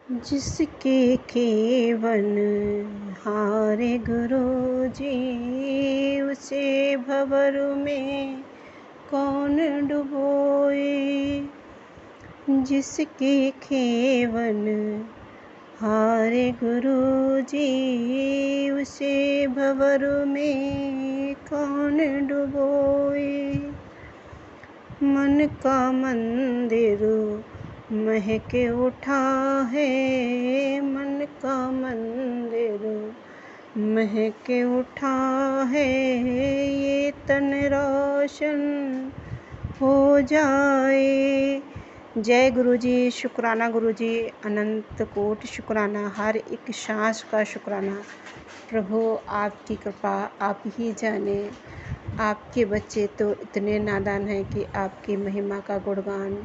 जिसके केवन हारे गुरु जी, उसे भंवर में कौन डुबोए। जिसके केवन हारे गुरु जी, उसे भंवर में कौन डुबोए। मन का मंदिर महक उठा है, मन का मंदिर महक उठा है। ये तन रोशन हो जाए। जय गुरु जी, शुक्राना गुरु जी, अनंत कोटि शुक्राना, हर एक सांस का शुक्राना। प्रभु आपकी कृपा आप ही जाने। आपके बच्चे तो इतने नादान हैं कि आपकी महिमा का गुणगान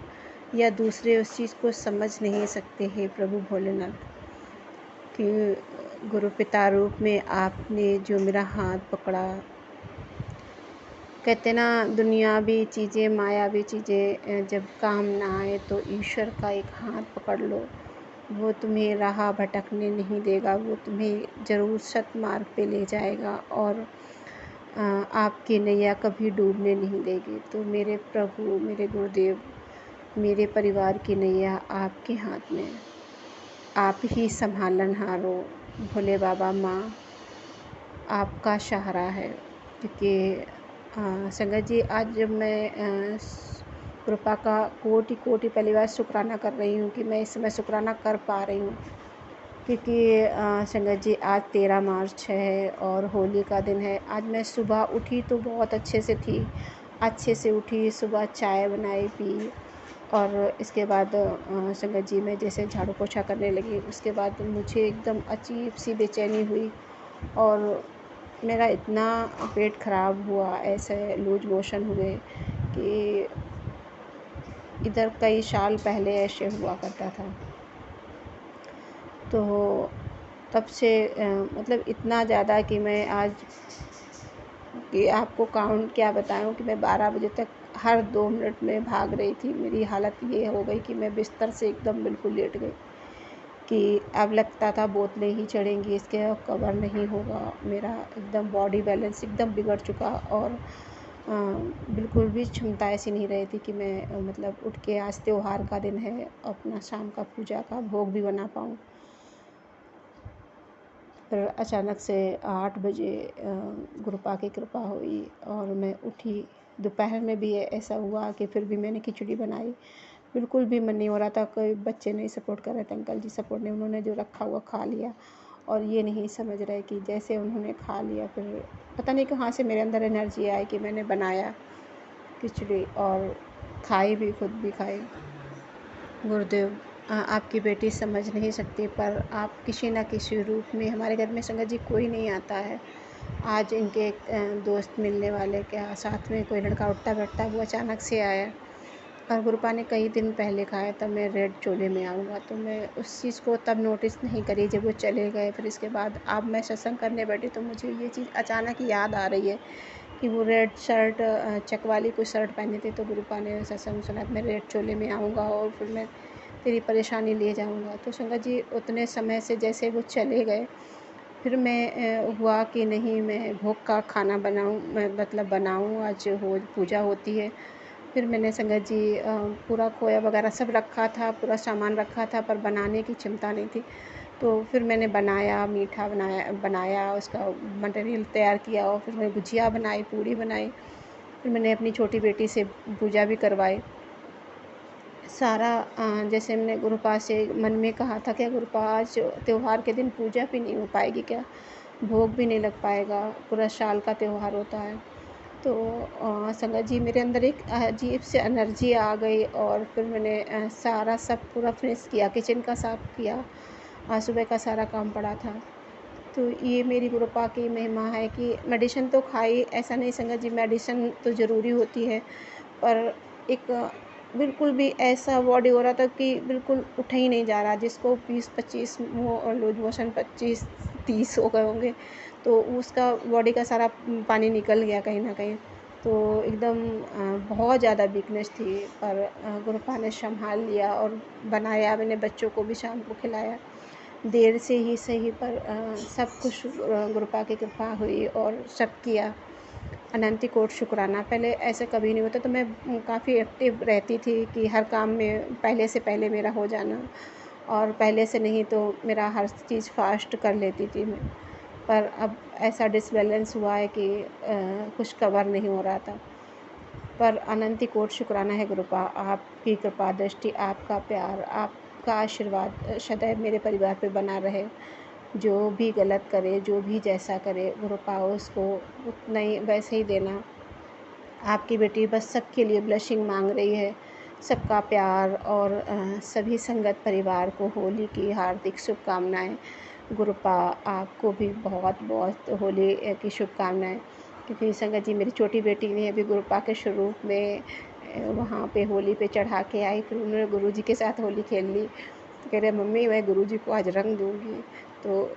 या दूसरे उस चीज़ को समझ नहीं सकते हैं। प्रभु भोलेनाथ कि गुरु पिता रूप में आपने जो मेरा हाथ पकड़ा। कहते ना, दुनियावी चीज़ें, मायावी चीज़ें जब काम ना आए तो ईश्वर का एक हाथ पकड़ लो। वो तुम्हें राह भटकने नहीं देगा, वो तुम्हें ज़रूर सतमार्ग पे ले जाएगा और आपकी नैया कभी डूबने नहीं देगी। तो मेरे प्रभु, मेरे गुरुदेव, मेरे परिवार की नैया आपके हाथ में। आप ही संभालनहारो भोले बाबा माँ, आपका सहारा है। क्योंकि संगत जी, आज जब मैं कृपा का कोटि कोटि पहली बार शुक्राना कर रही हूँ कि मैं इस समय शुक्राना कर पा रही हूँ। क्योंकि संगत जी, आज 13 मार्च है और होली का दिन है। आज मैं सुबह उठी तो बहुत अच्छे से उठी, सुबह चाय बनाई पी और इसके बाद संगत जी मैं जैसे झाड़ू पोछा करने लगी, उसके बाद मुझे एकदम अजीब सी बेचैनी हुई और मेरा इतना पेट ख़राब हुआ, ऐसे लूज मोशन हुए कि इधर कई साल पहले ऐसे हुआ करता था। तो तब से मतलब इतना ज़्यादा कि मैं आज कि आपको काउंट क्या बताऊं कि मैं 12 बजे तक हर 2 मिनट में भाग रही थी। मेरी हालत ये हो गई कि मैं बिस्तर से एकदम बिल्कुल लेट गई कि अब लगता था बोतलें ही चढ़ेंगी, इसके अब कवर नहीं होगा। मेरा एकदम बॉडी बैलेंस एकदम बिगड़ चुका और बिल्कुल भी क्षमता ऐसी नहीं रही थी कि मैं मतलब उठ के, आज त्योहार का दिन है, अपना शाम का पूजा का भोग भी बना पाऊँ। फिर अचानक से 8 बजे गुरुपा की कृपा हुई और मैं उठी। दोपहर में भी ऐसा हुआ कि फिर भी मैंने खिचड़ी बनाई। बिल्कुल भी मन नहीं हो रहा था, कोई बच्चे नहीं सपोर्ट कर रहे थे, अंकल जी सपोर्ट नहीं, उन्होंने जो रखा हुआ खा लिया और ये नहीं समझ रहे कि जैसे उन्होंने खा लिया फिर पता नहीं कहाँ से मेरे अंदर एनर्जी आई कि मैंने बनाया खिचड़ी और खाई भी, खुद भी खाई। गुरुदेव, आपकी बेटी समझ नहीं सकती पर आप किसी न किसी रूप में हमारे घर में, संगत जी, कोई नहीं आता है। आज इनके दोस्त मिलने वाले, क्या साथ में कोई लड़का उठता बैठता वो अचानक से आया और गुरुपा ने कई दिन पहले कहा तब मैं रेड चोले में आऊँगा, तो मैं उस चीज़ को तब नोटिस नहीं करी जब वो चले गए। फिर इसके बाद अब मैं सत्संग करने बैठी तो मुझे ये चीज़ अचानक याद आ रही है कि वो रेड शर्ट, चेक वाली कोई शर्ट पहनी थी, तो गुरुपा ने सत्संग सुना मैं रेड चोले में आऊँगा और फिर मैं तेरी परेशानी ले जाऊँगा। तो संगत जी, उतने समय से जैसे वो चले गए फिर मैं हुआ कि नहीं, मैं भोग का खाना बनाऊँ, मैं मतलब बनाऊँ, आज हो पूजा होती है। फिर मैंने संगत जी पूरा खोया वगैरह सब रखा था, पूरा सामान रखा था पर बनाने की क्षमता नहीं थी। तो फिर मैंने बनाया, मीठा बनाया, उसका मटेरियल तैयार किया और फिर मैंने गुजिया बनाई, पूड़ी बनाई। फिर मैंने अपनी छोटी बेटी से पूजा भी करवाई। सारा जैसे मैंने गुरुपा से मन में कहा था कि गुरुपा आज त्योहार के दिन पूजा भी नहीं हो पाएगी क्या, भोग भी नहीं लग पाएगा, पूरा साल का त्योहार होता है। तो संगत जी, मेरे अंदर एक अजीब सी एनर्जी आ गई और फिर मैंने सारा सब पूरा फिनिश किया, किचन का साफ़ किया। सुबह का सारा काम पड़ा था। तो ये मेरी गुरुपा की महिमा है कि मेडिसिन तो खाई, ऐसा नहीं संगत जी, मेडिसिन तो ज़रूरी होती है पर एक बिल्कुल भी ऐसा बॉडी हो रहा था कि बिल्कुल उठा ही नहीं जा रहा, जिसको 20-25 लूज मोशन 25-30 हो गए होंगे, तो उसका बॉडी का सारा पानी निकल गया कहीं न कहीं। तो एकदम बहुत ज़्यादा वीकनेस थी, पर गुरुपा ने संभाल लिया और बनाया। मैंने बच्चों को भी शाम को खिलाया, देर से ही सही, पर सब कुछ गुरुपा की कृपा हुई और सब किया। अनंत कोटि शुक्राना। पहले ऐसा कभी नहीं होता, तो मैं काफ़ी एक्टिव रहती थी कि हर काम में पहले से पहले मेरा हो जाना, और पहले से नहीं तो मेरा हर चीज़ फास्ट कर लेती थी मैं। पर अब ऐसा डिसबैलेंस हुआ है कि कुछ कवर नहीं हो रहा था। पर अनंत कोटि शुक्राना है गुरुपा, आपकी कृपा दृष्टि, आपका प्यार, आपका आशीर्वाद सदैव मेरे परिवार पे बना रहे। जो भी गलत करे, जो भी जैसा करे, गुरुपा उसको उतना ही वैसे ही देना। आपकी बेटी बस सबके लिए ब्लेसिंग मांग रही है, सबका प्यार, और सभी संगत परिवार को होली की हार्दिक शुभकामनाएं। गुरुपा आपको भी बहुत बहुत होली की शुभकामनाएं। क्योंकि संगत जी, मेरी छोटी बेटी ने अभी गुरुपा के स्वरूप में वहाँ पे होली पे चढ़ा के आई, फिर उन्होंने गुरुजी के साथ होली खेल ली। तो कह रहे मम्मी मैं गुरुजी को आज रंग दूँगी। तो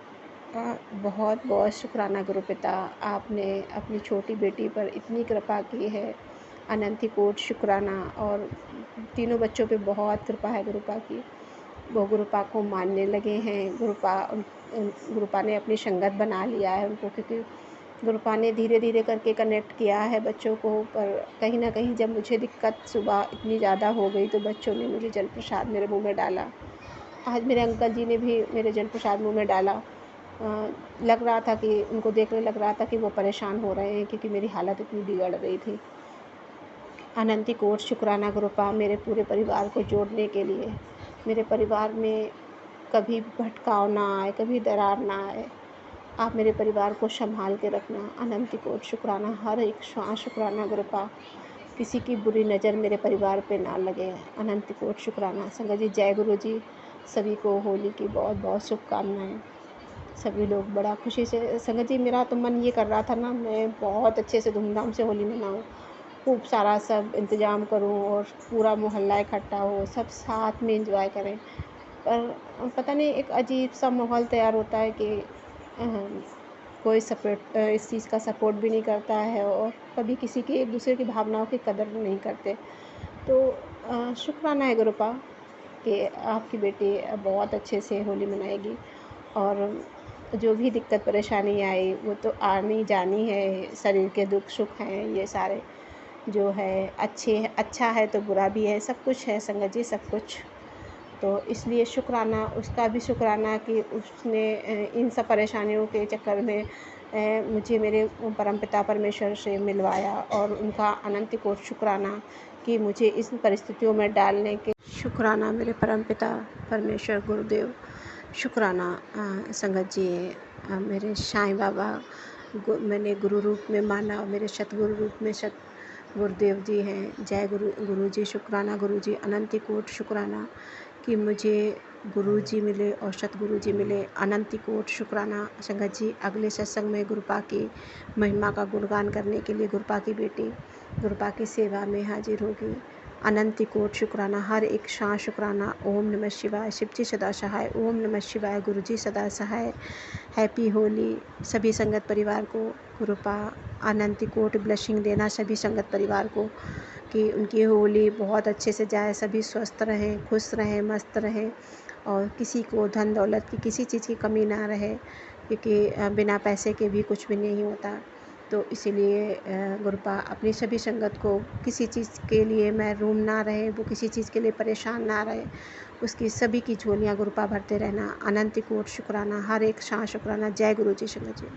बहुत बहुत शुक्राना गुरुपिता, आपने अपनी छोटी बेटी पर इतनी कृपा की है। अनंत कोटि शुक्राना। और तीनों बच्चों पे बहुत कृपा है गुरुपा की। वो गुरुपा को मानने लगे हैं। गुरुपा ने अपनी संगत बना लिया है उनको, क्योंकि गुरुपा ने धीरे धीरे करके कनेक्ट किया है बच्चों को। पर कहीं ना कहीं जब मुझे दिक्कत सुबह इतनी ज़्यादा हो गई, तो बच्चों ने मुझे जल प्रसाद मेरे मुँह में डाला। आज मेरे अंकल जी ने भी मेरे जल प्रसाद मुँह में डाला। लग रहा था कि उनको देखकर लग रहा था कि वो परेशान हो रहे हैं, क्योंकि मेरी हालत इतनी बिगड़ गई थी। अनंत कोटि शुक्राना गुरुपा, मेरे पूरे परिवार को जोड़ने के लिए। मेरे परिवार में कभी भटकाव ना आए, कभी दरार ना आए। आप मेरे परिवार को संभाल के रखना। अनंत कोटि शुक्राना, हर एक श्वास शुक्राना गुरुपा। किसी की बुरी नज़र मेरे परिवार पे ना लगे। अनंत कोटि शुक्राना। संगत जी, जय गुरु जी। सभी को होली की बहुत बहुत शुभकामनाएं। सभी लोग बड़ा खुशी से, संगत जी मेरा तो मन ये कर रहा था ना, मैं बहुत अच्छे से धूमधाम से होली मनाऊं, खूब सारा सब इंतज़ाम करूं और पूरा मोहल्ला इकट्ठा हो, सब साथ में एंजॉय करें। पर पता नहीं, एक अजीब सा माहौल तैयार होता है कि कोई सपोर्ट, इस चीज़ का सपोर्ट भी नहीं करता है, और कभी किसी की एक दूसरे की भावनाओं की कदर नहीं करते। तो शुक्राना है गुरुपा कि आपकी बेटी बहुत अच्छे से होली मनाएगी। और जो भी दिक्कत परेशानी आई वो तो आनी जानी है, शरीर के दुख सुख हैं ये सारे, जो है अच्छा है तो बुरा भी है, सब कुछ है संगत जी, सब कुछ। तो इसलिए शुक्राना, उसका भी शुक्राना कि उसने इन सब परेशानियों के चक्कर में मुझे मेरे परमपिता परमेश्वर से मिलवाया, और उनका अनंत कोटि शुक्राना कि मुझे इस परिस्थितियों में डालने के। शुक्राना मेरे परमपिता परमेश्वर गुरुदेव। शुक्राना संगत जी, मेरे साईं बाबा मैंने गुरु रूप में माना, मेरे सतगुरु रूप में गुरुदेव जी हैं। जय गुरु जी। शुक्राना गुरु जी, अनंत कोटि शुक्राना कि मुझे गुरु जी मिले और सतगुरु जी मिले। अनंत कोटि शुक्राना संगत जी। अगले सत्संग में गुरुपा की महिमा का गुणगान करने के लिए गुरुपा की बेटी गुरुपा की सेवा में हाजिर होगी। अनंत कोटि शुक्राना, हर एक सांस शुक्राना। ओम नमः शिवाय। शिव जी सदा सहाय। ओम नमः शिवाय। गुरु जी सदा सहाय। हैप्पी होली सभी संगत परिवार को। गुरुपा अनंत कोटि ब्लेसिंग देना सभी संगत परिवार को कि उनकी होली बहुत अच्छे से जाए, सभी स्वस्थ रहें, खुश रहें, मस्त रहें, और किसी को धन दौलत की किसी चीज़ की कमी ना रहे, क्योंकि बिना पैसे के भी कुछ भी नहीं होता। तो इसीलिए गुरुपा अपनी सभी संगत को किसी चीज़ के लिए महरूम ना रहे, वो किसी चीज़ के लिए परेशान ना रहे, उसकी सभी की झोलियाँ गुरुपा भरते रहना। अनंत कोटि शुक्राना, हर एक सांस शुक्राना। जय गुरु जी संगत जी।